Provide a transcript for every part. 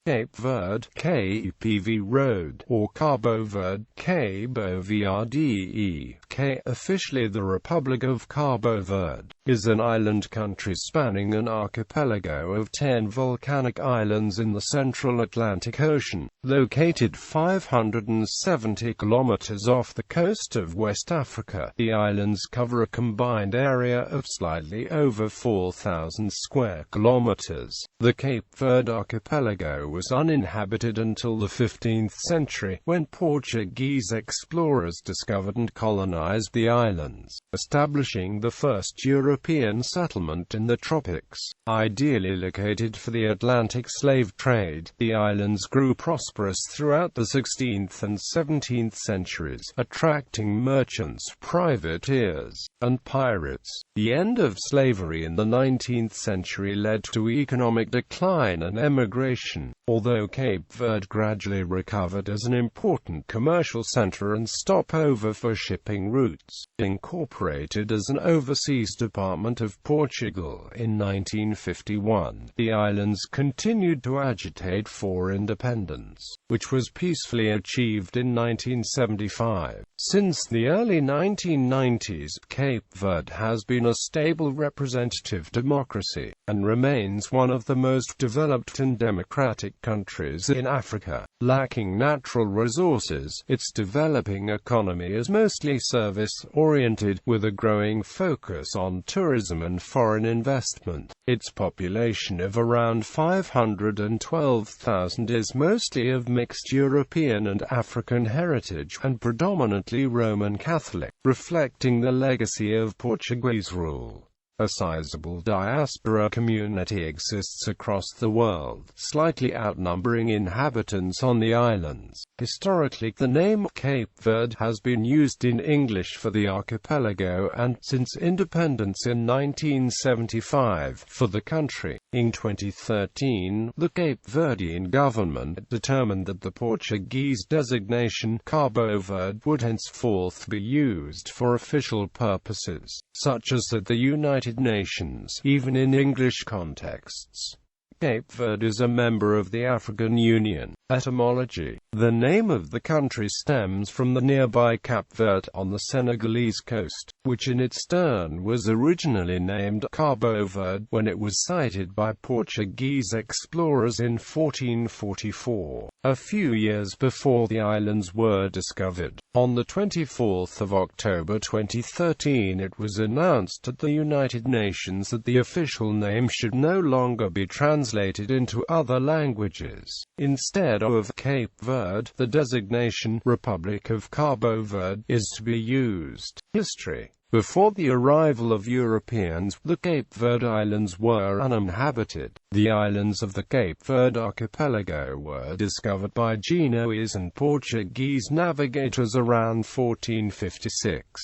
Cape Verde, KPV Road, or Cabo Verde, Cabo Verde, officially the Republic of Cabo Verde, is an island country spanning an archipelago of 10 volcanic islands in the central Atlantic Ocean, located 570 kilometers off the coast of West Africa. The islands cover a combined area of slightly over 4,000 square kilometers. The Cape Verde archipelago was uninhabited until the 15th century, when Portuguese explorers discovered and colonized the islands, establishing the first European settlement in the tropics. Ideally located for the Atlantic slave trade, the islands grew prosperous throughout the 16th and 17th centuries, attracting merchants, privateers, and pirates. The end of slavery in the 19th century led to economic decline and emigration, although Cape Verde gradually recovered as an important commercial center and stopover for shipping routes. Incorporated as an overseas department of Portugal in 1951, the islands continued to agitate for independence, which was peacefully achieved in 1975. Since the early 1990s, Cape Verde has been a stable representative democracy, and remains one of the most developed and democratic countries in Africa. Lacking natural resources, its developing economy is mostly service-oriented, with a growing focus on tourism and foreign investment. Its population of around 512,000 is mostly of mixed European and African heritage, and predominantly Roman Catholic, reflecting the legacy of Portuguese rule. A sizable diaspora community exists across the world, slightly outnumbering inhabitants on the islands. Historically, the name Cape Verde has been used in English for the archipelago and, since independence in 1975, for the country. In 2013, the Cape Verdean government determined that the Portuguese designation Cabo Verde would henceforth be used for official purposes, such as at the United Nations, even in English contexts. Cape Verde is a member of the African Union. Etymology: the name of the country stems from the nearby Cap Verde on the Senegalese coast, which in its turn was originally named Cabo Verde when it was sighted by Portuguese explorers in 1444, a few years before the islands were discovered. On the 24th of October 2013, it was announced at the United Nations that the official name should no longer be translated into other languages. Instead of Cape Verde, the designation Republic of Cabo Verde is to be used. History: before the arrival of Europeans, the Cape Verde Islands were uninhabited. The islands of the Cape Verde archipelago were discovered by Genoese and Portuguese navigators around 1456.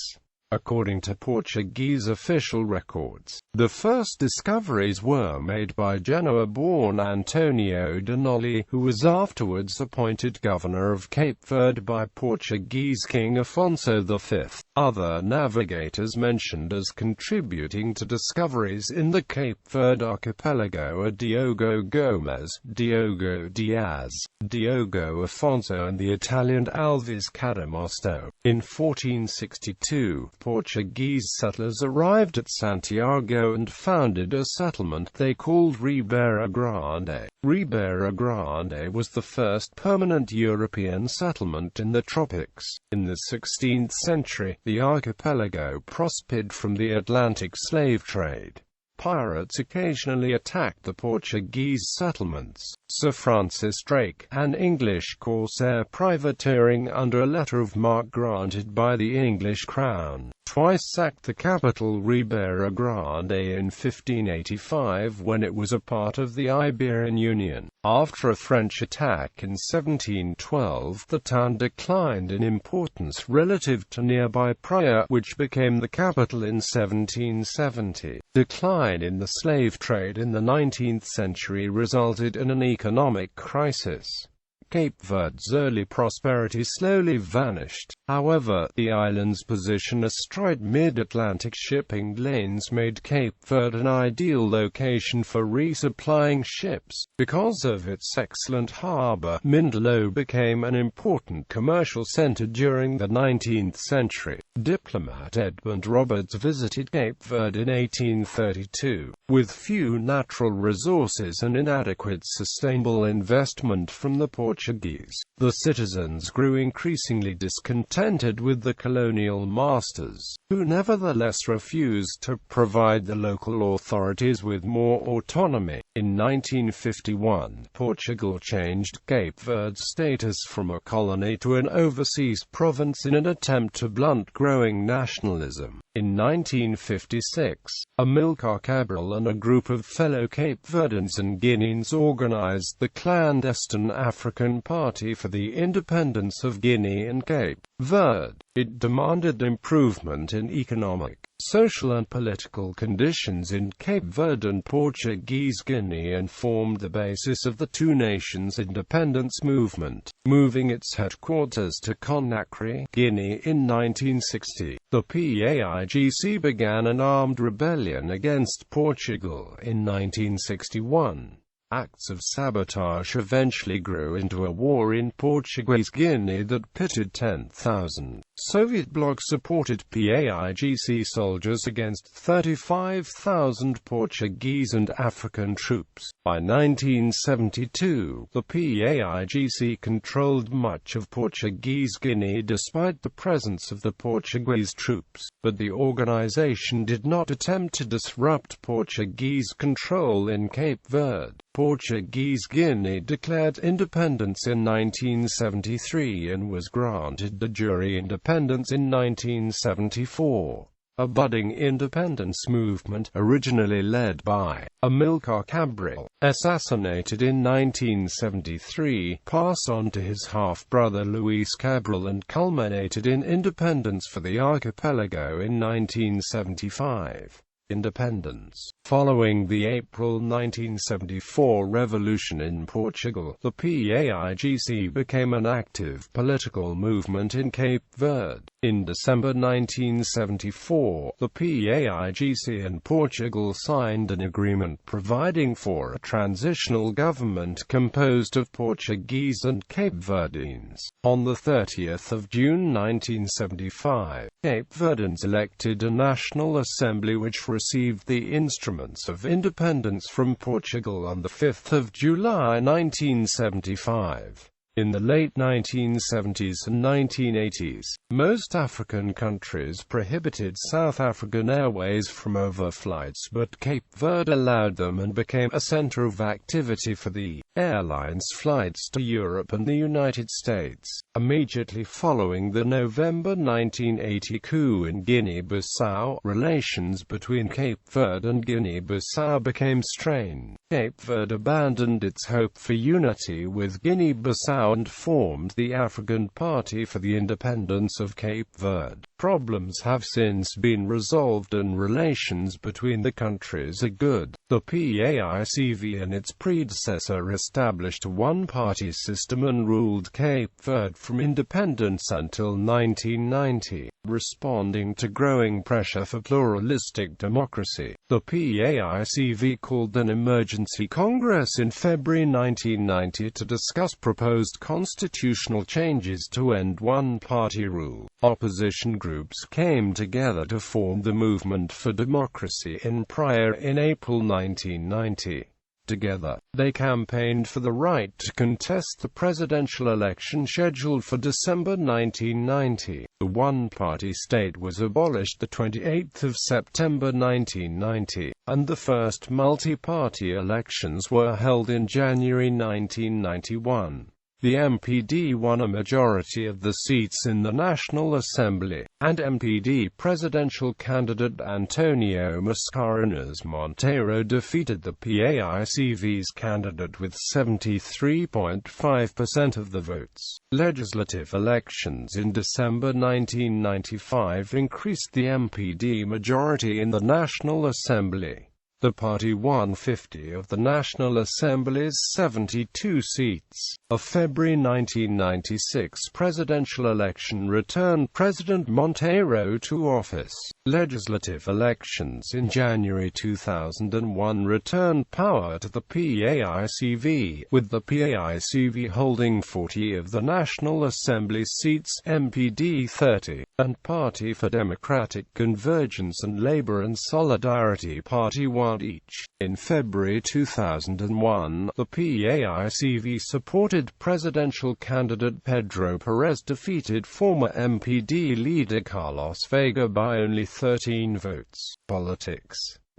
According to Portuguese official records, the first discoveries were made by Genoa-born Antonio de Noli, who was afterwards appointed governor of Cape Verde by Portuguese King Afonso V. Other navigators mentioned as contributing to discoveries in the Cape Verde archipelago are Diogo Gomes, Diogo Diaz, Diogo Afonso and the Italian Alves Cadamosto. In 1462, Portuguese settlers arrived at Santiago and founded a settlement they called Ribeira Grande. Ribeira Grande was the first permanent European settlement in the tropics. In the 16th century, the archipelago prospered from the Atlantic slave trade. Pirates occasionally attacked the Portuguese settlements. Sir Francis Drake, an English corsair privateering under a letter of marque granted by the English crown, twice sacked the capital Ribeira Grande in 1585 when it was a part of the Iberian Union. After a French attack in 1712, the town declined in importance relative to nearby Praia, which became the capital in 1770. Decline in the slave trade in the 19th century resulted in an economic crisis. Cape Verde's early prosperity slowly vanished. However, the island's position astride mid-Atlantic shipping lanes made Cape Verde an ideal location for resupplying ships. Because of its excellent harbor, Mindelo became an important commercial center during the 19th century. Diplomat Edmund Roberts visited Cape Verde in 1832. With few natural resources and inadequate sustainable investment from the Portuguese, the citizens grew increasingly discontented with the colonial masters, who nevertheless refused to provide the local authorities with more autonomy. In 1951, Portugal changed Cape Verde's status from a colony to an overseas province in an attempt to blunt growing nationalism. In 1956, Amilcar Cabral and a group of fellow Cape Verdens and Guineans organized the clandestine African Party for the Independence of Guinea and Cape Verde. It demanded improvement in economic, social and political conditions in Cape Verde and Portuguese Guinea and formed the basis of the two nations' independence movement, moving its headquarters to Conakry, Guinea in 1960. The PAIGC began an armed rebellion against Portugal in 1961. Acts of sabotage eventually grew into a war in Portuguese Guinea that pitted 10,000 Soviet bloc-supported PAIGC soldiers against 35,000 Portuguese and African troops. By 1972, the PAIGC controlled much of Portuguese Guinea despite the presence of the Portuguese troops, but the organization did not attempt to disrupt Portuguese control in Cape Verde. Portuguese Guinea declared independence in 1973 and was granted de jure independence in 1974. A budding independence movement, originally led by Amilcar Cabral, assassinated in 1973, passed on to his half-brother Luis Cabral and culminated in independence for the archipelago in 1975. Independence. Following the April 1974 revolution in Portugal, the PAIGC became an active political movement in Cape Verde. In December 1974, the PAIGC and Portugal signed an agreement providing for a transitional government composed of Portuguese and Cape Verdeans. On the 30th of June 1975, Cape Verdens elected a National Assembly which received the instruments of independence from Portugal on the 5th of July 1975. In the late 1970s and 1980s, most African countries prohibited South African Airways from overflights, but Cape Verde allowed them and became a center of activity for the airline's flights to Europe and the United States. Immediately following the November 1980 coup in Guinea-Bissau, relations between Cape Verde and Guinea-Bissau became strained. Cape Verde abandoned its hope for unity with Guinea-Bissau and formed the African Party for the Independence of Cape Verde. Problems have since been resolved and relations between the countries are good. The PAICV and its predecessor established a one-party system and ruled Cape Verde from independence until 1990. Responding to growing pressure for pluralistic democracy, the PAICV called an emergency Congress in February 1990 to discuss proposed constitutional changes to end one-party rule. Opposition groups came together to form the Movement for Democracy in Praia in April 1990. Together, they campaigned for the right to contest the presidential election scheduled for December 1990. The one-party state was abolished the 28th of September 1990, and the first multi-party elections were held in January 1991. The MPD won a majority of the seats in the National Assembly, and MPD presidential candidate Antonio Mascarenhas Monteiro defeated the PAICV's candidate with 73.5% of the votes. Legislative elections in December 1995 increased the MPD majority in the National Assembly. The party won 50 of the National Assembly's 72 seats. A February 1996 presidential election returned President Monteiro to office. Legislative elections in January 2001 returned power to the PAICV, with the PAICV holding 40 of the National Assembly seats, MPD 30, and Party for Democratic Convergence and Labour and Solidarity Party 1 each. In February 2001, the PAICV supported presidential candidate Pedro Perez defeated former MPD leader Carlos Vega by only 13 votes. Politics.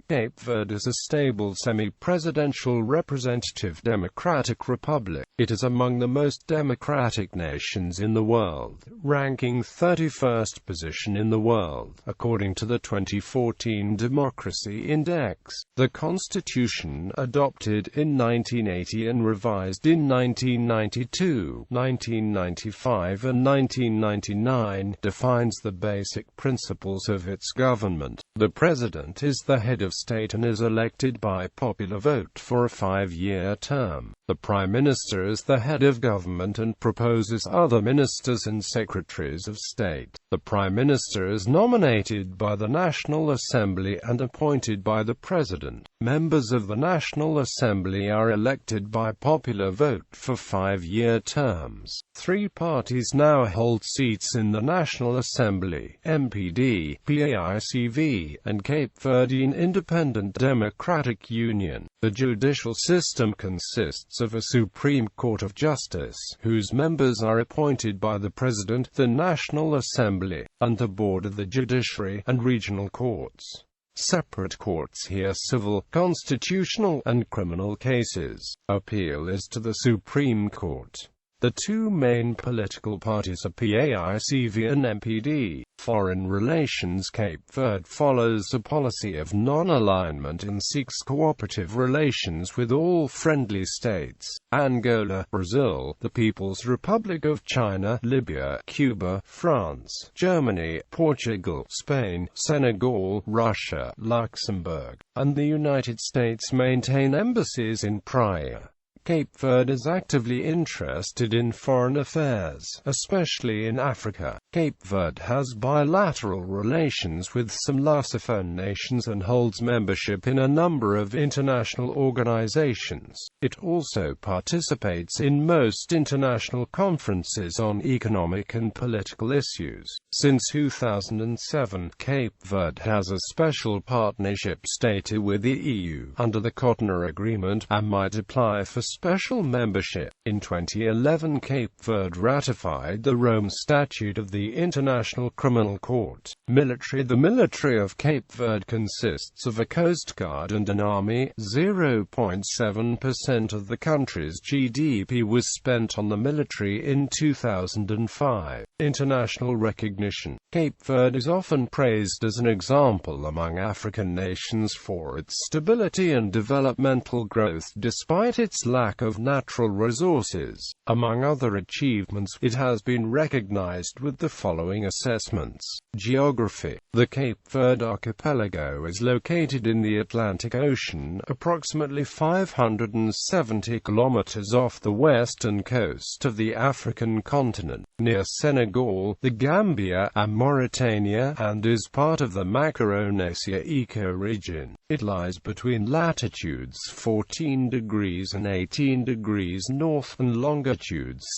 Cape Verde is a stable semi-presidential representative democratic republic. It is among the most democratic nations in the world, ranking 31st position in the world, according to the 2014 Democracy Index. The constitution, adopted in 1980 and revised in 1992, 1995 and 1999, defines the basic principles of its government. The president is the head of state and is elected by popular vote for a 5-year term. The Prime Minister is the head of government and proposes other ministers and secretaries of state. The Prime Minister is nominated by the National Assembly and appointed by the President. Members of the National Assembly are elected by popular vote for 5-year terms. 3 parties now hold seats in the National Assembly: MPD, PAICV, and Cape Verdean Independent Democratic Union. The judicial system consists of a Supreme Court of Justice, whose members are appointed by the President, the National Assembly, and the Board of the Judiciary, and regional courts. Separate courts hear civil, constitutional, and criminal cases. Appeal is to the Supreme Court. The 2 main political parties are PAICV and MPD. Foreign relations. Cape Verde follows a policy of non-alignment and seeks cooperative relations with all friendly states: Angola, Brazil, the People's Republic of China, Libya, Cuba, France, Germany, Portugal, Spain, Senegal, Russia, Luxembourg, and the United States maintain embassies in Praia. Cape Verde is actively interested in foreign affairs, especially in Africa. Cape Verde has bilateral relations with some Lusophone nations and holds membership in a number of international organizations. It also participates in most international conferences on economic and political issues. Since 2007, Cape Verde has a special partnership status with the EU under the Cotonou Agreement and might apply for special membership. In 2011, Cape Verde ratified the Rome Statute of the International Criminal Court. Military. The military of Cape Verde consists of a coast guard and an army. 0.7% of the country's GDP was spent on the military in 2005. International recognition. Cape Verde is often praised as an example among African nations for its stability and developmental growth despite its lack of natural resources. Among other achievements, it has been recognized with the following assessments. Geography. The Cape Verde archipelago is located in the Atlantic Ocean, approximately 570 kilometers off the western coast of the African continent, near Senegal, the Gambia, and Mauritania, and is part of the Macaronesia ecoregion. It lies between latitudes 14 degrees and 18 degrees north, and longitudes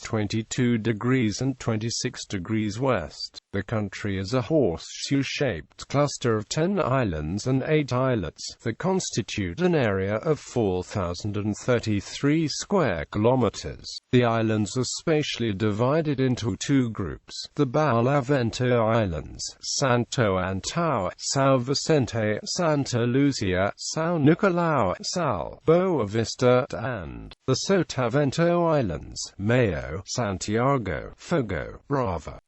22 degrees and 26 degrees west. The country is a horseshoe-shaped cluster of 10 islands and 8 islets that constitute an area of 4,033 square kilometers. The islands are spatially divided into 2 groups: the Barlavento Islands, Santo Antão, São Vicente, Santa Luzia, São Nicolau, Sal, Boa Vista, and the Sotavento Islands, Maio, Santiago, Fogo, Brava.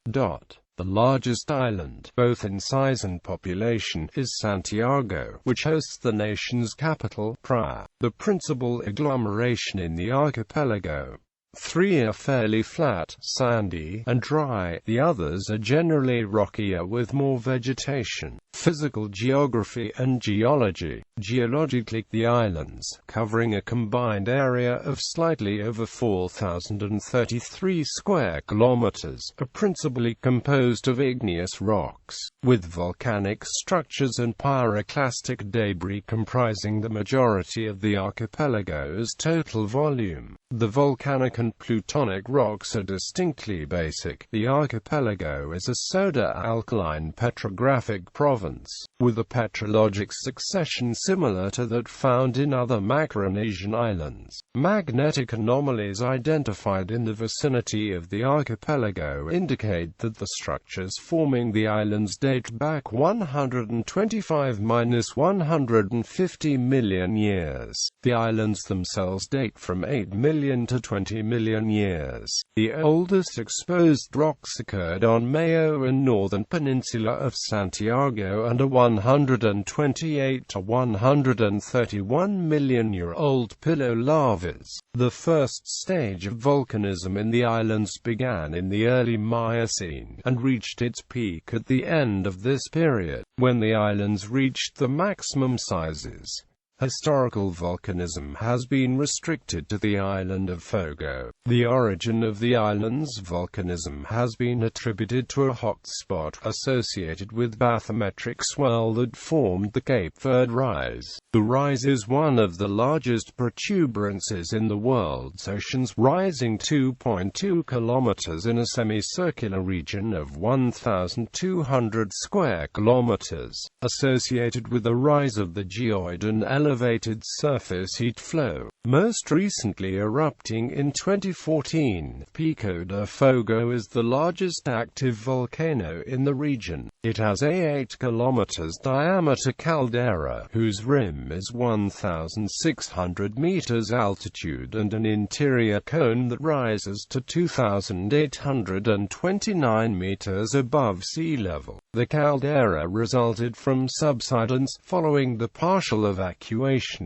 The largest island, both in size and population, is Santiago, which hosts the nation's capital, Praia, the principal agglomeration in the archipelago. 3 are fairly flat, sandy, and dry. The others are generally rockier with more vegetation. physical geography and geology. Geologically, the islands, covering a combined area of slightly over 4,033 square kilometers, are principally composed of igneous rocks, with volcanic structures and pyroclastic debris comprising the majority of the archipelago's total volume. The volcanic and plutonic rocks are distinctly basic. The archipelago is a soda-alkaline petrographic province, with a petrologic succession similar to that found in other Micronesian islands. Magnetic anomalies identified in the vicinity of the archipelago indicate that the structures forming the islands date back 125–150 million years. The islands themselves date from 8 million to 20 million years. The oldest exposed rocks occurred on Mayo and northern peninsula of Santiago and are 128 to 131 million-year-old pillow lavas. The first stage of volcanism in the islands began in the early Miocene, and reached its peak at the end of this period, when the islands reached the maximum sizes. Historical volcanism has been restricted to the island of Fogo. The origin of the island's volcanism has been attributed to a hot spot associated with bathymetric swell that formed the Cape Verde rise. The rise is one of the largest protuberances in the world's oceans, rising 2.2 kilometers in a semicircular region of 1,200 square kilometers, associated with the rise of the geoid and elevated surface heat flow, most recently erupting in 2014. Pico de Fogo is the largest active volcano in the region. It has a 8 km diameter caldera, whose rim is 1,600 meters altitude, and an interior cone that rises to 2,829 meters above sea level. The caldera resulted from subsidence, following the partial evacuation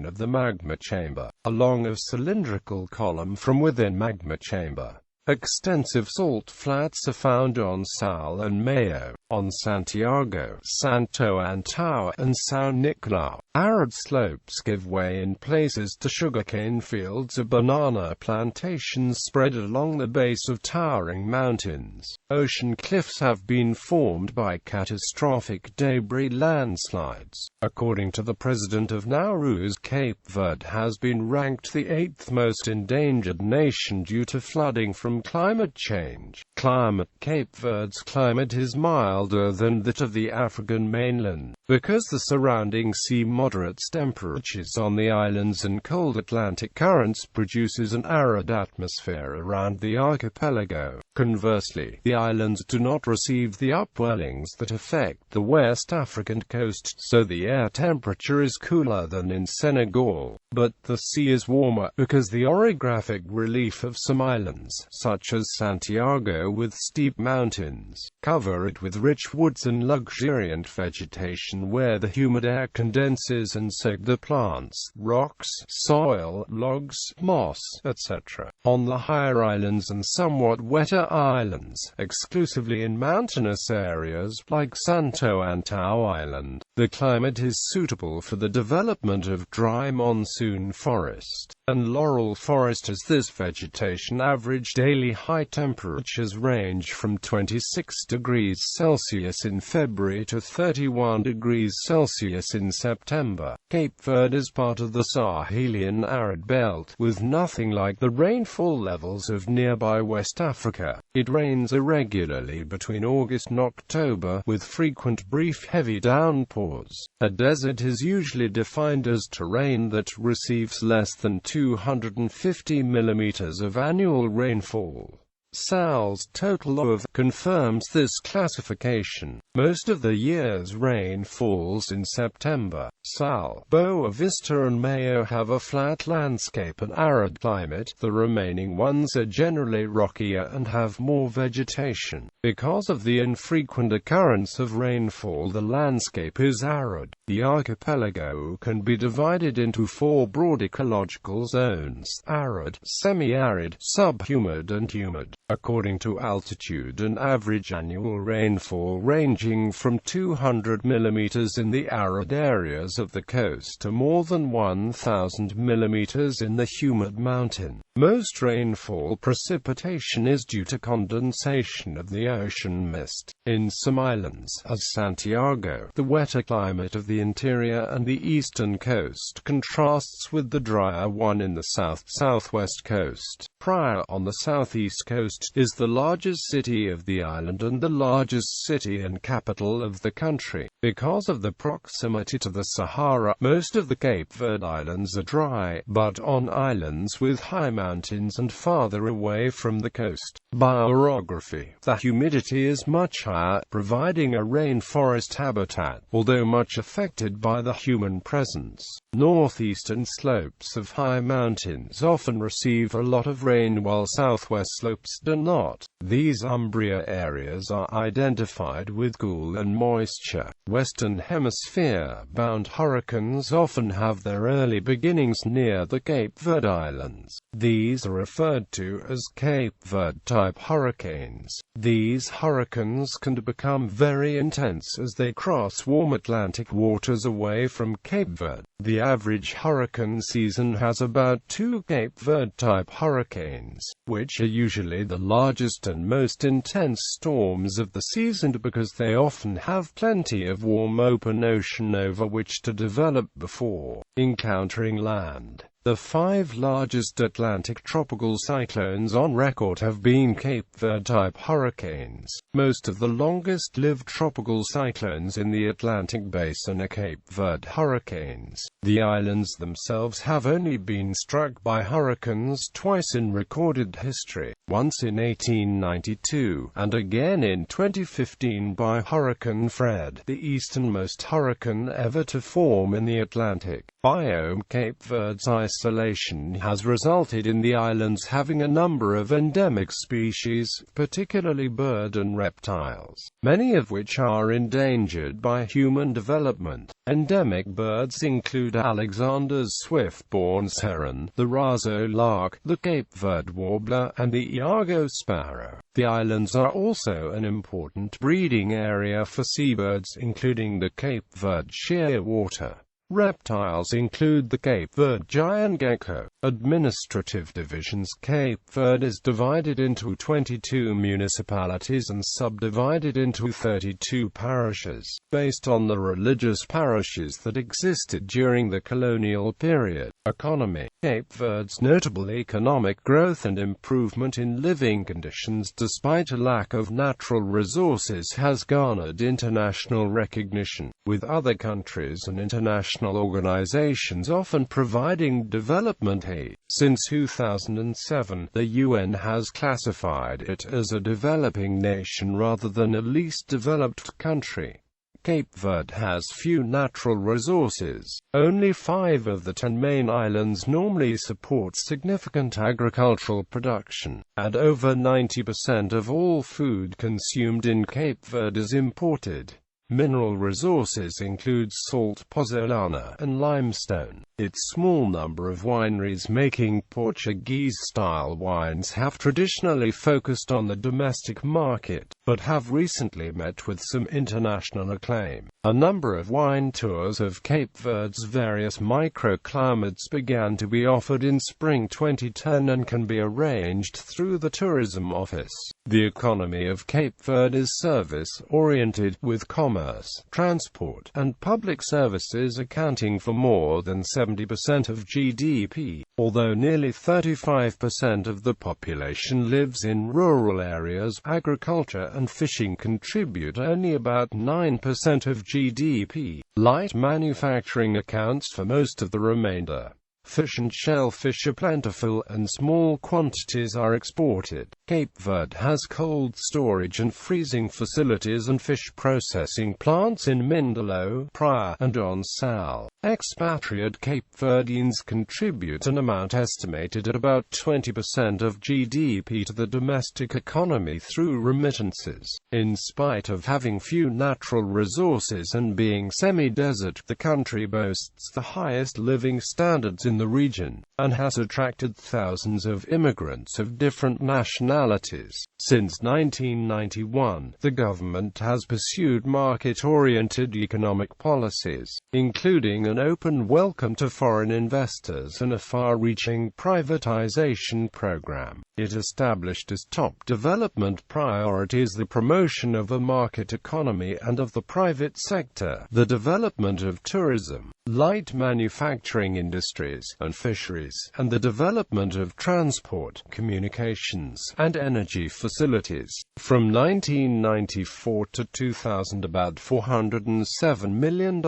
of the magma chamber, along a cylindrical column from within magma chamber. Extensive salt flats are found on Sal and Mayo, on Santiago, Santo Antão, and São Nicolau. Arid slopes give way in places to sugarcane fields or banana plantations spread along the base of towering mountains. Ocean cliffs have been formed by catastrophic debris landslides. According to the president of Nauru's, Cape Verde has been ranked the 8th most endangered nation due to flooding from climate change. Cape Verde's climate is milder than that of the African mainland, because the surrounding sea moderate temperatures on the islands and cold Atlantic currents produces an arid atmosphere around the archipelago. Conversely, the islands do not receive the upwellings that affect the West African coast, so the air temperature is cooler than in Senegal, but the sea is warmer, because the orographic relief of some islands, such as Santiago with steep mountains, cover it with rich woods and luxuriant vegetation where the humid air condenses and soaks the plants, rocks, soil, logs, moss, etc. On the higher islands and somewhat wetter islands, exclusively in mountainous areas like Santo Antão Island, the climate is suitable for the development of dry monsoon forest and laurel forest, as this vegetation average daily high temperatures range from 26 degrees Celsius in February to 31 degrees Celsius in September. Cape Verde is part of the Sahelian arid belt, with nothing like the rainfall levels of nearby West Africa. It rains irregularly between August and October, with frequent brief heavy downpours. A desert is usually defined as terrain that receives less than 250 millimeters of annual rainfall. Sal's total of confirms this classification. Most of the year's rain falls in September. Sal, Boa Vista and Mayo have a flat landscape and arid climate. The remaining ones are generally rockier and have more vegetation. Because of the infrequent occurrence of rainfall, the landscape is arid. The archipelago can be divided into 4 broad ecological zones: arid, semi-arid, subhumid and humid. according to altitude, and average annual rainfall ranging from 200 mm in the arid areas of the coast to more than 1,000 mm in the humid mountain. Most rainfall precipitation is due to condensation of the ocean mist. In some islands, as Santiago, the wetter climate of the interior and the eastern coast contrasts with the drier one in the south-southwest coast. Praia, on the southeast coast, is the largest city of the island and the largest city and capital of the country. Because of the proximity to the Sahara, most of the Cape Verde Islands are dry, but on islands with high mountains and farther away from the coast, by orography, the humidity is much higher, providing a rainforest habitat, although much affected by the human presence. Northeastern slopes of high mountains often receive a lot of rain while southwest slopes do not. These umbria areas are identified with cool and moisture. Western Hemisphere-bound hurricanes often have their early beginnings near the Cape Verde Islands. These are referred to as Cape Verde-type hurricanes. These hurricanes can become very intense as they cross warm Atlantic waters away from Cape Verde. The average hurricane season has about 2 Cape Verde-type hurricanes, which are usually the largest and most intense storms of the season because they often have plenty of warm open ocean over which to develop before encountering land. The 5 largest Atlantic tropical cyclones on record have been Cape Verde-type hurricanes. Most of the longest-lived tropical cyclones in the Atlantic basin are Cape Verde hurricanes. The islands themselves have only been struck by hurricanes twice in recorded history, once in 1892, and again in 2015 by Hurricane Fred, the easternmost hurricane ever to form in the Atlantic. Biome Cape Verde's isolation has resulted in the islands having a number of endemic species, particularly bird and reptiles, many of which are endangered by human development. Endemic birds include Alexander's swift-born heron, the Raso lark, the Cape Verde warbler, and the Iago sparrow. The islands are also an important breeding area for seabirds, including the Cape Verde shearwater. Reptiles include the Cape Verde giant gecko. Administrative divisions: Cape Verde is divided into 22 municipalities and subdivided into 32 parishes, based on the religious parishes that existed during the colonial period. Economy: Cape Verde's notable economic growth and improvement in living conditions despite a lack of natural resources has garnered international recognition, with other countries and international organizations often providing development aid. Since 2007, the UN has classified it as a developing nation rather than a least developed country. Cape Verde has few natural resources. Only 5 of the 10 main islands normally support significant agricultural production, and over 90% of all food consumed in Cape Verde is imported. Mineral resources include salt, pozzolana, and limestone. Its small number of wineries making Portuguese-style wines have traditionally focused on the domestic market, but have recently met with some international acclaim. A number of wine tours of Cape Verde's various microclimates began to be offered in spring 2010 and can be arranged through the tourism office. The economy of Cape Verde is service-oriented, with commerce, transport, and public services accounting for more than 70% of GDP. Although nearly 35% of the population lives in rural areas, agriculture and fishing contribute only about 9% of GDP. Light manufacturing accounts for most of the remainder. Fish and shellfish are plentiful, and small quantities are exported. Cape Verde has cold storage and freezing facilities and fish processing plants in Mindelo, Praia, and on Sal. Expatriate Cape Verdeans contribute an amount estimated at about 20% of GDP to the domestic economy through remittances. In spite of having few natural resources and being semi-desert, the country boasts the highest living standards in the region, and has attracted thousands of immigrants of different nationalities. Since 1991, the government has pursued market-oriented economic policies, including an open welcome to foreign investors and a far-reaching privatization program. It established as top development priorities the promotion of a market economy and of the private sector, the development of tourism, light manufacturing industries, and fisheries, and the development of transport, communications, and energy facilities. From 1994 to 2000, about $407 million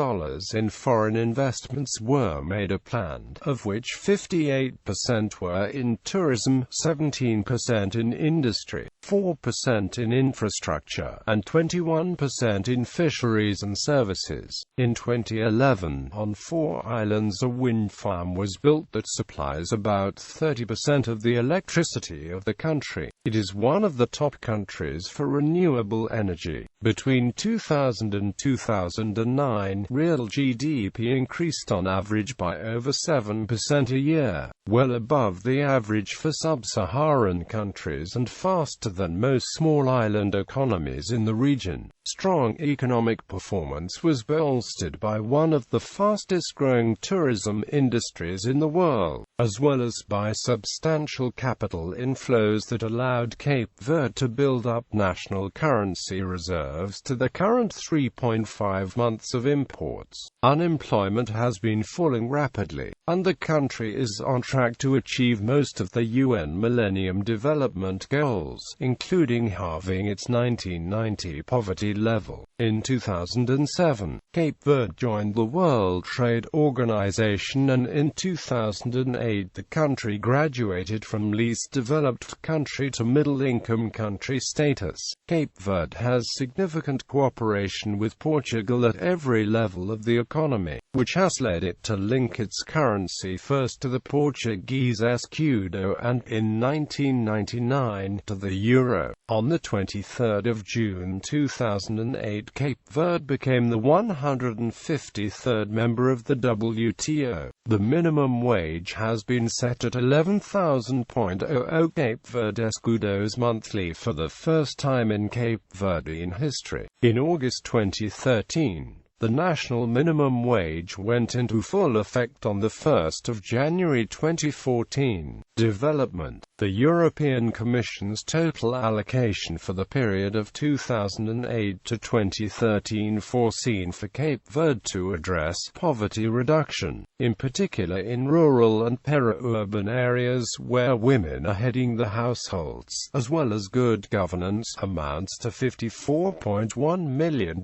in foreign investments were made or planned, of which 58% were in tourism, 17% in industry, 4% in infrastructure, and 21% in fisheries and services. In 2011, on 4 islands a wind farm was built that supplies about 30% of the electricity of the country. It is one of the top countries for renewable energy. Between 2000 and 2009, real GDP increased on average by over 7% a year, well above the average for sub-Saharan countries and faster than most small island economies in the region. Strong economic performance was bolstered by one of the fastest-growing tourism industries in the world, as well as by substantial capital inflows that allowed Cape Verde to build up national currency reserves to the current 3.5 months of imports. Unemployment has been falling rapidly, and the country is on track to achieve most of the UN Millennium Development Goals, including halving its 1990 poverty level. In 2007, Cape Verde joined the World Trade Organization, and in 2008 the country graduated from least developed country to middle-income country status. Cape Verde has significant cooperation with Portugal at every level of the economy, which has led it to link its currency first to the Portuguese escudo and, in 1999, to the euro. On the 23rd of June 2008, Cape Verde became the 153rd member of the WTO. The minimum wage has been set at 11,000.00 Cape Verde escudos monthly for the first time in Cape Verdean history. In August 2013, the national minimum wage went into full effect on 1 January 2014. Development. The European Commission's total allocation for the period of 2008 to 2013 foreseen for Cape Verde to address poverty reduction, in particular in rural and peri-urban areas where women are heading the households, as well as good governance, amounts to €54.1 million.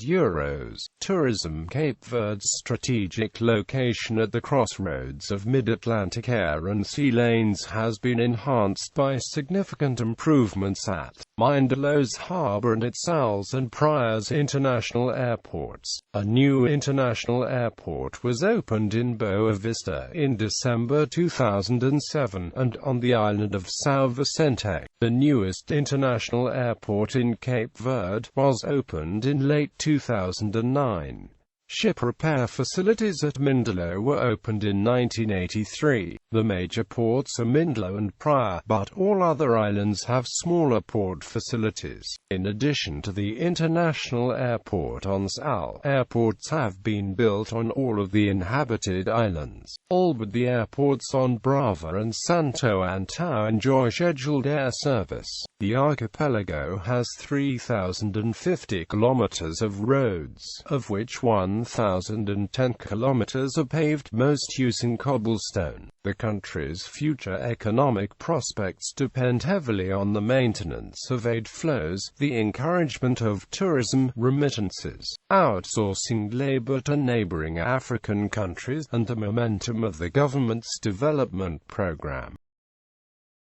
Tourism. Cape Verde's strategic location at the crossroads of mid-Atlantic air and sea lanes has been enhanced by significant improvements at Mindalo's Harbour and at Sal's and Pryor's international airports. A new international airport was opened in Boa Vista in December 2007, and on the island of São Vicente. The newest international airport in Cape Verde was opened in late 2009. Ship repair facilities at Mindelo were opened in 1983. The major ports are Mindelo and Pryor, but all other islands have smaller port facilities. In addition to the international airport on Sal, airports have been built on all of the inhabited islands. All but the airports on Brava and Santo Antão enjoy scheduled air service. The archipelago has 3,050 kilometers of roads, of which 1,010 kilometers are paved, most using cobblestone. The country's future economic prospects depend heavily on the maintenance of aid flows, the encouragement of tourism, remittances, outsourcing labor to neighboring African countries, and the momentum of the government's development program.